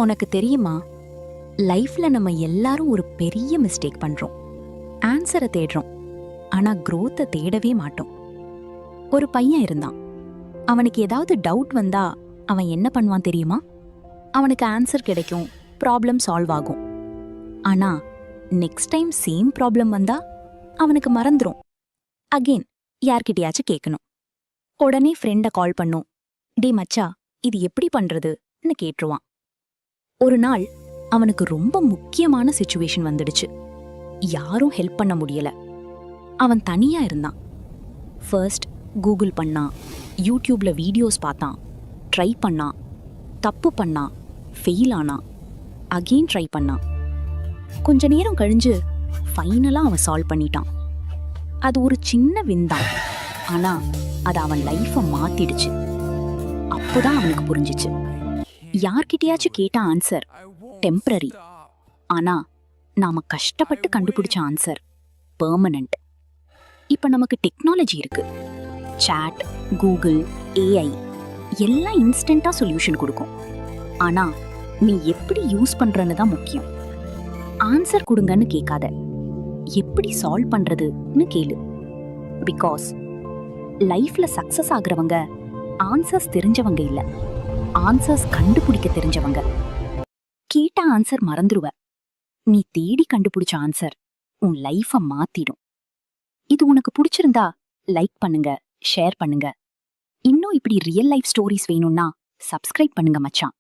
உனக்கு தெரியுமா, லைஃப்ல நம்ம எல்லாரும் ஒரு பெரிய மிஸ்டேக் பண்றோம். ஆன்சரை தேடுறோம், ஆனா growth-அ தேடவே மாட்டோம். ஒரு பையன் இருந்தான். அவனுக்கு ஏதாவது டவுட் வந்தா அவன் என்ன பண்ணுவான் தெரியுமா? அவனுக்கு ஆன்சர் கிடைக்கும், ப்ராப்ளம் சால்வ் ஆகும். ஆனா நெக்ஸ்ட் டைம் சேம் ப்ராப்ளம் வந்தா அவனுக்கு மறந்துரும். அகெயின் யார்கிட்டயாச்சும் கேட்கணும். உடனே ஃப்ரெண்ட கால் பண்ணும். டே மச்சா, இது எப்படி பண்றதுன்னு கேட்டுருவான். ஒரு நாள் அவனுக்கு ரொம்ப முக்கியமான சிச்சுவேஷன் வந்துடுச்சு. யாரும் ஹெல்ப் பண்ண முடியல. அவன் தனியா இருந்தான். ஃபர்ஸ்ட் கூகுள் பண்ணான், யூடியூப்ல வீடியோஸ் பார்த்தான், ட்ரை பண்ணான், தப்பு பண்ணான், ஃபெயில் ஆனான், அகெயின் ட்ரை பண்ணான். கொஞ்ச நேரம் கழிஞ்சு ஃபைனலா அவன் சால்வ் பண்ணிட்டான். அது ஒரு சின்ன வின் தான், ஆனா அது அவன் லைஃபை மாத்திடுச்சு. அப்போதான் அவனுக்கு புரிஞ்சிச்சு, யார்கிட்டயாச்சும் கேட்ட ஆன்சர் டெம்பரரி, ஆனா நாம கஷ்டப்பட்டு கண்டுபிடிச்ச ஆன்சர் பெர்மனன்ட். இப்ப நமக்கு டெக்னாலஜி இருக்கு. சாட், கூகுள், ஏஐ எல்லாம் இன்ஸ்டன்டா சொல்யூஷன் கொடுக்கும். ஆனா நீ எப்படி யூஸ் பண்றன்னு தான் முக்கியம். ஆன்சர் கொடுங்கன்னு கேட்காத, எப்படி சால்வ் பண்றதுன்னு கேளு. பிகாஸ் லைஃப்ல சக்சஸ் ஆகுறவங்க ஆன்சர்ஸ் தெரிஞ்சவங்க இல்ல, ஆன்சர்ஸ் கண்டுபிடிக்க தெரிஞ்சவங்க. கேட்ட ஆன்சர் மறந்துருவ, நீ தேடி கண்டுபிடிச்ச ஆன்சர் உன் லைஃபை மாத்திடும். இது உனக்கு பிடிச்சிருந்தா லைக் பண்ணுங்க, ஷேர் பண்ணுங்க. இன்னும் இப்படி ரியல் லைஃப் ஸ்டோரிஸ் வேணும்னா சப்ஸ்கிரைப் பண்ணுங்க மச்சான்.